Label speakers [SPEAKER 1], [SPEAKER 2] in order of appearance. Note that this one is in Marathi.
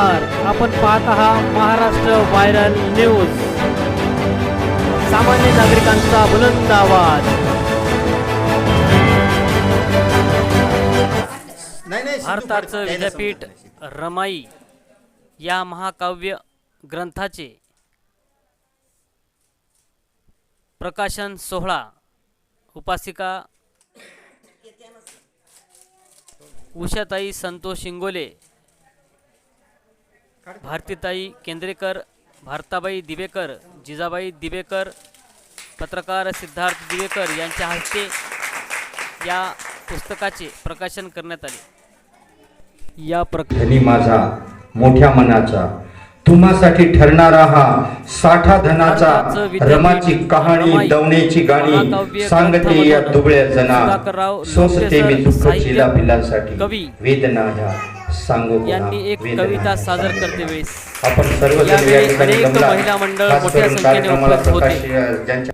[SPEAKER 1] नमस्कार, आपण पाहत आहात महाराष्ट्र व्हायरल न्यूज। सामान्य नागरिकांचा बुलंद आवाज। भारताचं विद्यापीठ रमाई या महाकाव्य ग्रंथाचे प्रकाशन सोहळा उपासिका उषाताई संतोष इंगोले, भारतीताई केंद्रेकर, भारताबाई दिवेकर, जिजाबाई दिवेकर, पत्रकार सिद्धार्थ दिवेकर यांच्या हस्ते या पुस्तकाचे प्रकाशन करण्यात आले। या
[SPEAKER 2] धनी माझा मोठ्या मनाचा, तुम्हासाठी ठरणारा हा साठा धनाचा, रमाची कहाणी दवण्याची गाणी सांगते या दुबळ्या जना, सोसते मी दुःख चिला पिलांसाठी वेदना ह्या सांगू
[SPEAKER 1] यांनी एक कविता सादर करते वेळेस
[SPEAKER 2] आपण सर्वजण या ठिकाणी
[SPEAKER 1] महिला मंडळ मोठ्या संख्येने उपस्थित होते।